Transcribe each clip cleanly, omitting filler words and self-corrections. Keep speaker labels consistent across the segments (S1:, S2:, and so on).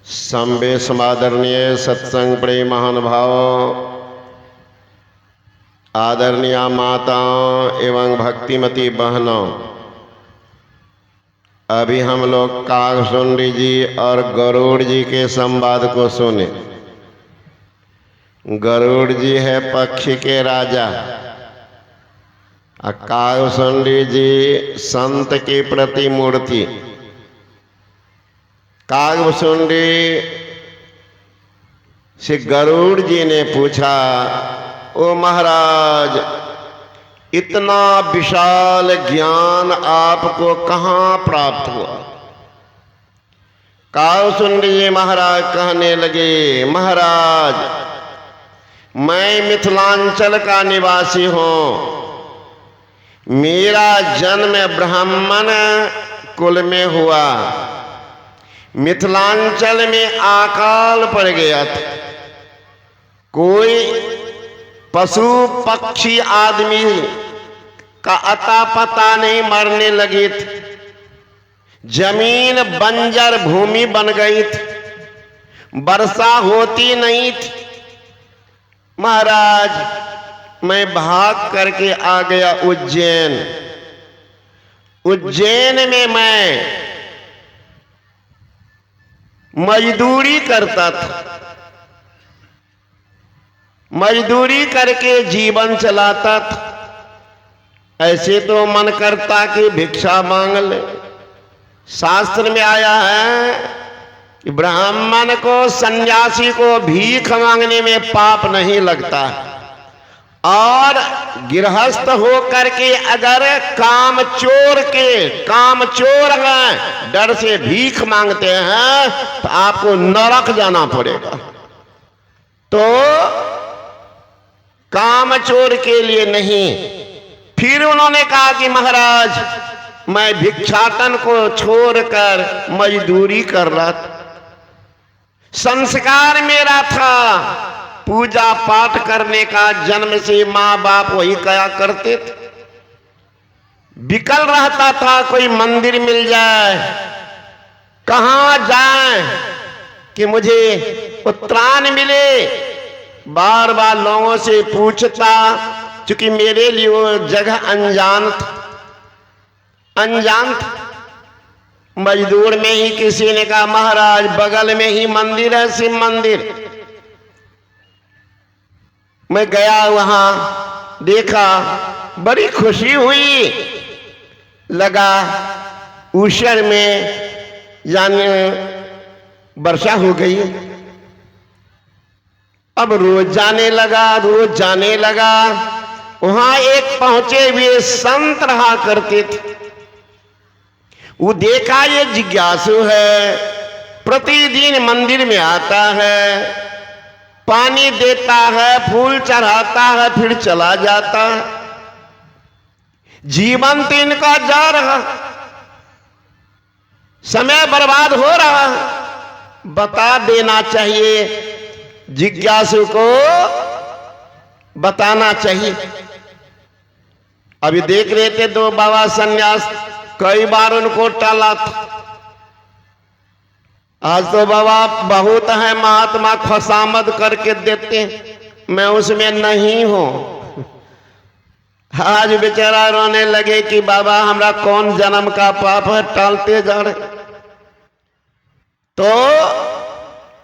S1: संबे समादरणीय सत्संग प्रेम महानुभाव, आदरणीय माताओं एवं भक्तिमती बहनों, अभी हम लोग कागसुंडी जी और गरुड़ जी के संवाद को सुने। गरुड़ जी है पक्षी के राजा और कागसुंडी जी संत की प्रतिमूर्ति। कागसुंडी से गरुड़ जी ने पूछा, ओ महाराज, इतना विशाल ज्ञान आपको कहाँ प्राप्त हुआ? कागसुंडी जी महाराज कहने लगे, महाराज, मैं मिथिलांचल का निवासी हूँ। मेरा जन्म ब्राह्मण कुल में हुआ। मिथिलांचल में अकाल पड़ गया था। कोई पशु पक्षी आदमी का अता पता नहीं, मरने लगे थे। जमीन बंजर भूमि बन गई थी, वर्षा होती नहीं थी। महाराज, मैं भाग करके आ गया उज्जैन। उज्जैन में मैं मजदूरी करता था। मजदूरी करके जीवन चलाता था। ऐसे तो मन करता कि भिक्षा मांग ले। शास्त्र में आया है कि ब्राह्मण को, सन्यासी को भीख मांगने में पाप नहीं लगता। और गृहस्थ हो करके अगर काम चोर हैं, डर से भीख मांगते हैं, तो आपको नरक जाना पड़ेगा। तो काम चोर के लिए नहीं। फिर उन्होंने कहा कि महाराज, मैं भिक्षाटन को छोड़कर मजदूरी कर रहा था। संस्कार मेरा था पूजा पाठ करने का। जन्म से माँ बाप वही कया करते थे। विकल रहता था कोई मंदिर मिल जाए, कहाँ जाए कि मुझे उत्तरायण मिले। बार बार लोगों से पूछता, क्योंकि मेरे लिए वो जगह अनजान था। मजदूर में ही किसी ने कहा, महाराज, बगल में ही मंदिर है, शिव मंदिर। मैं गया, वहां देखा, बड़ी खुशी हुई। लगा ऊषर में जाने वर्षा हो गई। अब रोज जाने लगा। वहां एक पहुंचे हुए संत रहा करते थे। वो देखा ये जिज्ञासु है, प्रतिदिन मंदिर में आता है, पानी देता है, फूल चढ़ाता है, फिर चला जाता है। जीवन तो इनका जा रहा, समय बर्बाद हो रहा। बता देना चाहिए, जिज्ञासु को बताना चाहिए। अभी देख रहे थे दो बाबा सन्यास, कई बार उनको टाला था। आज तो बाबा बहुत है, महात्मा खुशामद करके देते हैं, मैं उसमें नहीं हूं। आज बेचारा रोने लगे कि बाबा, हमरा कौन जन्म का पाप है, टालते जा रहे। तो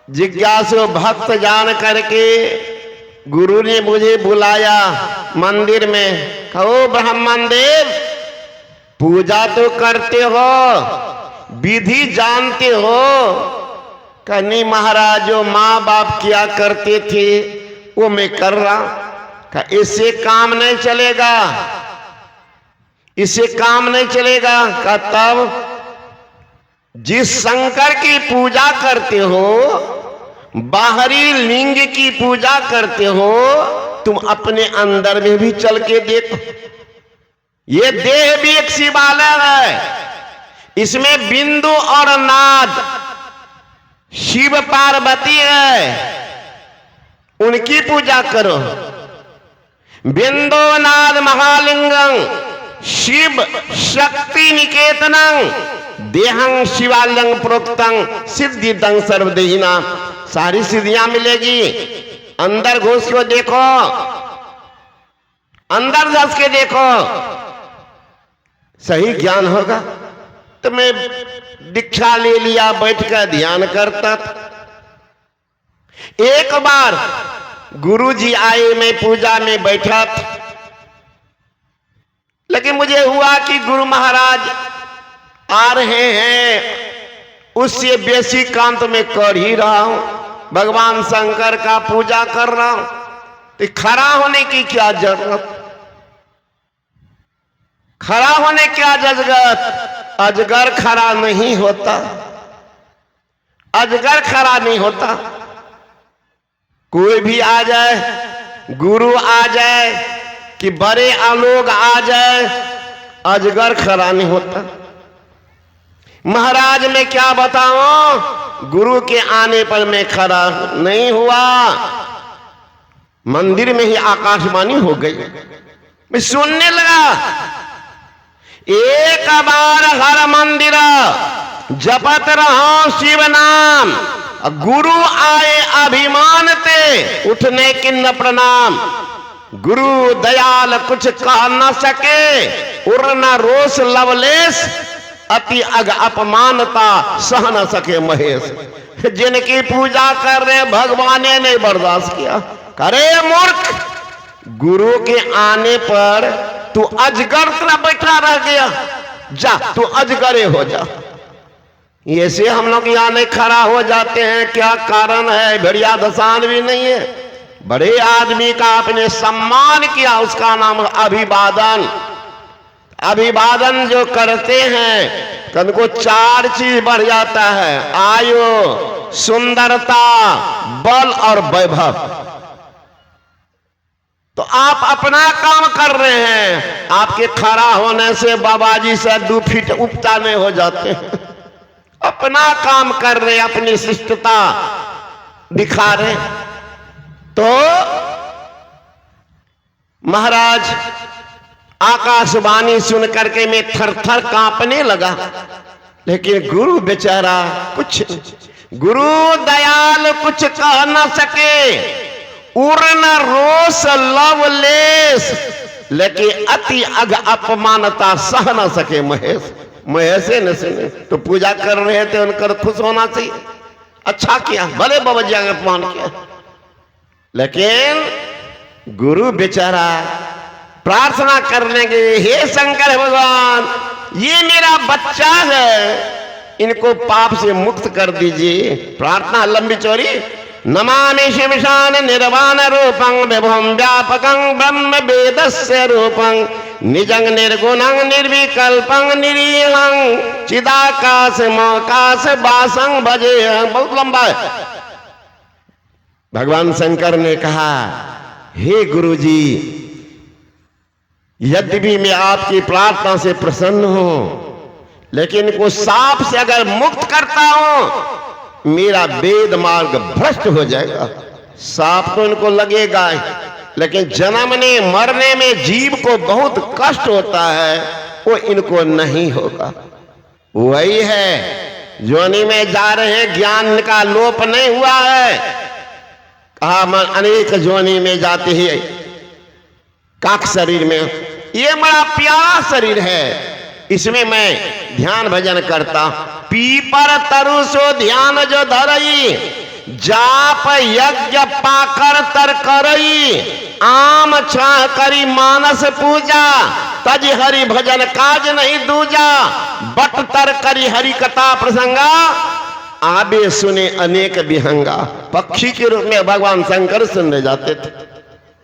S1: जिज्ञासु भक्त जान करके गुरु ने मुझे बुलाया मंदिर में। कहो, ब्राह्मण देव, पूजा तो करते हो, विधि जानते हो? नहीं महाराज, जो माँ बाप किया करते थे वो मैं कर रहा। इससे काम नहीं चलेगा, इससे काम नहीं चलेगा। तब जिस शंकर की पूजा करते हो, बाहरी लिंग की पूजा करते हो, तुम अपने अंदर में भी चल के देखो। ये देह भी एक शिवालय है। इसमें बिंदु और नाद शिव पार्वती है, उनकी पूजा करो। बिंदु नाद महालिंगं शिव शक्ति निकेतनं देहं शिवालंग प्रोक्तंग सिद्धि दंग सर्वदेहिना, सारी सिद्धियां मिलेगी। अंदर घुस के देखो, अंदर घुस के देखो, सही ज्ञान होगा। तो मैं दीक्षा ले लिया, बैठकर ध्यान करता था। एक बार गुरुजी आए, मैं पूजा में बैठा था, लेकिन मुझे हुआ कि गुरु महाराज आ रहे हैं, उससे बेसी काम तो मैं कर ही रहा हूं, भगवान शंकर का पूजा कर रहा हूं, तो खड़ा होने की क्या जरूरत, खड़ा होने क्या जरूरत। अजगर खड़ा नहीं होता, अजगर खड़ा नहीं होता। कोई भी आ जाए, गुरु आ जाए कि बड़े लोग आ जाए, अजगर खड़ा नहीं होता। महाराज मैं क्या बताऊं, गुरु के आने पर मैं खड़ा नहीं हुआ, मंदिर में ही आकाशवाणी हो गई, मैं सुनने लगा। एक बार हर मंदिर जपत रहो शिव नाम, गुरु आए अभिमान ते उठने किन्न प्रणाम। गुरु दयाल कुछ कह न सके, उर न रोष लवलेश, अति अग अपमानता सह न सके महेश। जिनकी पूजा कर रहे भगवान ने बर्दाश्त किया। करे मूर्ख, गुरु के आने पर तू अजगर तरह बैठा रह गया, जा तू अजगरे हो जा। ऐसे हम लोग यहां नहीं खड़ा हो जाते हैं, क्या कारण है? बढ़िया दशान भी नहीं है। बड़े आदमी का आपने सम्मान किया, उसका नाम अभिवादन। अभिवादन जो करते हैं तो उनको 4 चीज बढ़ जाता है, आयु, सुंदरता, बल और वैभव। तो आप अपना काम कर रहे हैं, आपके खड़ा होने से बाबाजी से 2 फीट उपचाने हो जाते हैं। अपना काम कर रहे, अपनी शिष्टता दिखा रहे। तो महाराज आकाशवाणी सुन करके मैं थर थर कांपने लगा, लेकिन गुरु बेचारा कुछ, गुरु दयाल कुछ कह न सके, उर्न रोष लवलेश, लेकिन अति अग अपमानता सह न सके महेश। महेशे न सुने तो पूजा कर रहे थे, उनका खुश होना चाहिए, अच्छा किया, भले बाबा जी का अपमान किया। लेकिन गुरु बेचारा प्रार्थना करने के, हे शंकर भगवान, ये मेरा बच्चा है, इनको पाप से मुक्त कर दीजिए। प्रार्थना लंबी चौड़ी। नमामि शिवशान निर्वाण रूपं विभुं व्यापकं ब्रह्म वेदस्य रूपं निजं निर्गुणं निर्विकल्पं निरीहं चिदाकाश मोकाश वासं भजेहं। बहुत लंबा है। भगवान शंकर ने कहा, हे गुरुजी, यद्यपि मैं आपकी प्रार्थना से प्रसन्न हूं, लेकिन इनको सांप से अगर मुक्त करता हूं, मेरा वेद मार्ग भ्रष्ट हो जाएगा। सांप तो इनको लगेगा, लेकिन जन्मने मरने में जीव को बहुत कष्ट होता है, वो इनको नहीं होगा। वही है, योनि में जा रहे हैं, ज्ञान का लोप नहीं हुआ है। कहा मैं अनेक योनि में जाते ही काक शरीर में, ये बड़ा प्यारा शरीर है, इसमें मैं ध्यान भजन करता। पीपर तरु सो ध्यान जो धरई, जाप यज्ञ पाकर तर करई, आम छाह करी मानस पूजा, तज हरि भजन काज नहीं दूजा, बट तर करी हरि कथा प्रसंगा, आबे सुने अनेक विहंगा। पक्षी के रूप में भगवान शंकर सुनने जाते थे,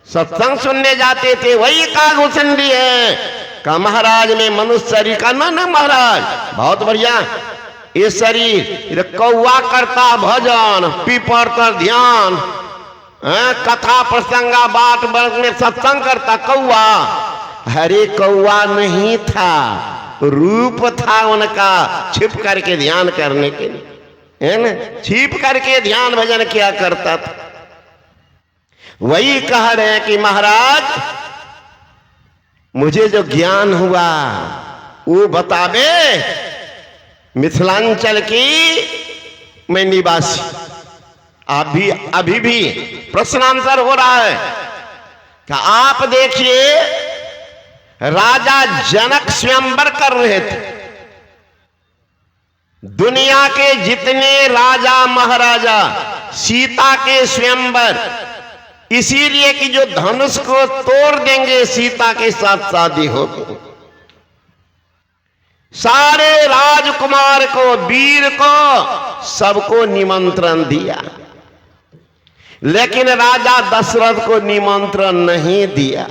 S1: सत्संग सुनने जाते थे। वही कागुसंडी है का महाराज में मनुष्य शरीर का ना महाराज बहुत बढ़िया। ये शरीर कौवा करता भजन, पीपर तर ध्यान, कथा प्रसंगा बात में सत्संग करता कौवा। हरे कौवा नहीं था, रूप था उनका, छिप करके ध्यान करने के लिए, है ना, छिप करके ध्यान भजन किया करता था। वही कह रहे हैं कि महाराज मुझे जो ज्ञान हुआ वो बतावे। मिथिलांचल की मैं निवासी। अभी भी प्रश्नांतर हो रहा है कि आप देखिए, राजा जनक स्वयंवर कर रहे थे। दुनिया के जितने राजा महाराजा सीता के स्वयंवर, इसीलिए कि जो धनुष को तोड़ देंगे सीता के साथ शादी होगी। सारे राजकुमार को, वीर को, सबको निमंत्रण दिया, लेकिन राजा दशरथ को निमंत्रण नहीं दिया।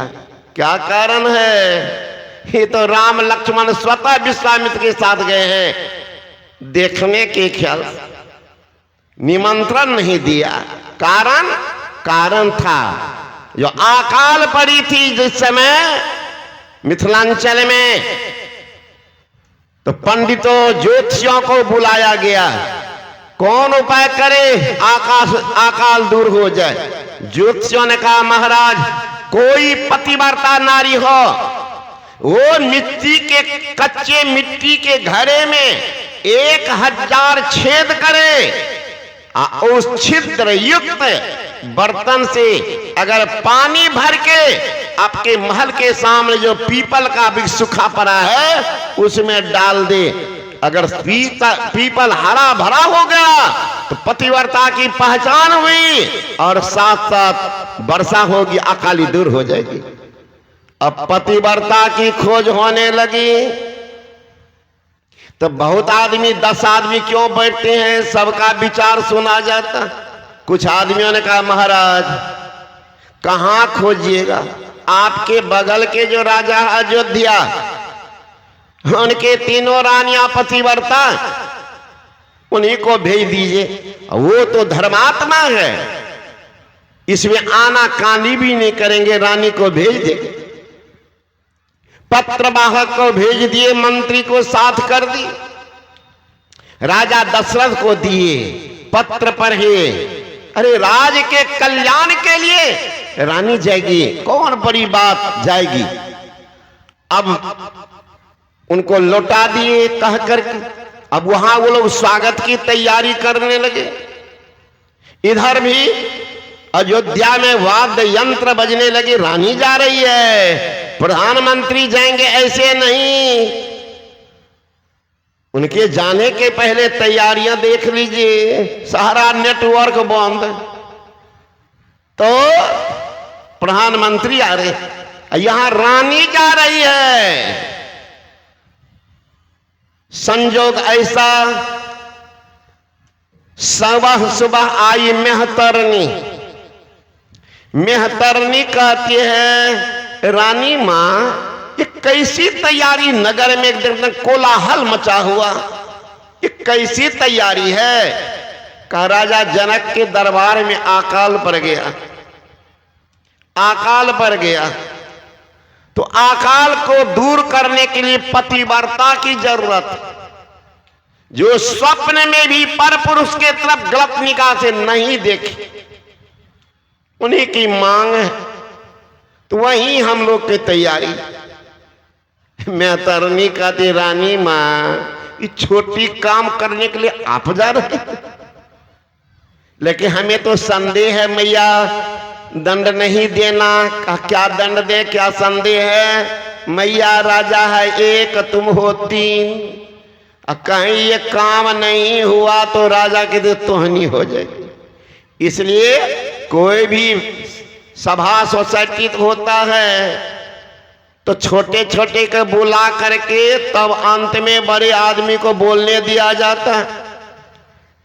S1: क्या कारण है? ये तो राम लक्ष्मण स्वतः विश्वामित्र के साथ गए हैं देखने के ख्याल, निमंत्रण नहीं दिया। कारण था जो अकाल पड़ी थी जिस समय मिथिलांचल में, तो पंडितों ज्योतिषियों को बुलाया गया, कौन उपाय करे अकाल दूर हो जाए। ज्योतिषियों ने कहा, महाराज कोई पतिव्रता नारी हो, वो मिट्टी के, कच्चे मिट्टी के घड़े में 1000 छेद करे, उस छिद्र युक्त बर्तन से अगर पानी भर के आपके महल के सामने जो पीपल का भी सूखा पड़ा है उसमें डाल दे। अगर पीपल हरा भरा हो गया तो पतिव्रता की पहचान हुई और साथ साथ वर्षा होगी, अकाली दूर हो जाएगी। अब पतिव्रता की खोज होने लगी तो बहुत आदमी, 10 आदमी क्यों बैठते हैं, सबका विचार सुना जाता। कुछ आदमियों ने कहा, महाराज कहां खोजिएगा, आपके बगल के जो राजा अयोध्या, उनके 3 रानियां पतिव्रता, उन्हीं को भेज दीजिए, वो तो धर्मात्मा है, इसमें आना कानी भी नहीं करेंगे, रानी को भेज देंगे। पत्रवाहक को भेज दिए, मंत्री को साथ कर दी, राजा दशरथ को दिए, पत्र पढ़े। अरे राज के कल्याण के लिए रानी जाएगी, कौन बड़ी बात जाएगी। अब उनको लौटा दिए कह करके, अब वहां वो लोग स्वागत की तैयारी करने लगे। इधर भी अयोध्या में वाद्य यंत्र बजने लगे, रानी जा रही है, प्रधानमंत्री जाएंगे ऐसे नहीं। उनके जाने के पहले तैयारियां देख लीजिए, सारा नेटवर्क बंद। तो प्रधानमंत्री आ रहे, यहां रानी जा रही है। संजोग ऐसा, सुबह आई मेहतरनी। मेहतरनी कहती है, रानी मां ये कैसी तैयारी, नगर में एकदम कोलाहल मचा हुआ, ये कैसी तैयारी है। कहा, राजा जनक के दरबार में अकाल पड़ गया। अकाल पड़ गया तो अकाल को दूर करने के लिए पतिव्रता की जरूरत, जो स्वप्न में भी पर पुरुष के तरफ गलत निगाह से नहीं देखे, उन्हीं की मांग है। तो वही हम लोग की तैयारी। मेहतरनी कहती, रानी मां ये छोटी काम करने के लिए आप जा रहे, लेकिन हमें तो संदेह है मैया, दंड नहीं देना। क्या दंड दे, क्या संदेह है मैया, राजा है 1 तुम हो 3, कहीं ये काम नहीं हुआ तो राजा की तो तोहनी हो जाएगी। इसलिए कोई भी सभा सोसाइटी होता है तो छोटे छोटे को बुला करके तब अंत में बड़े आदमी को बोलने दिया जाता है।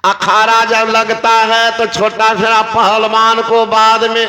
S1: अखाड़ा जब लगता है तो छोटा सा पहलवान को बाद में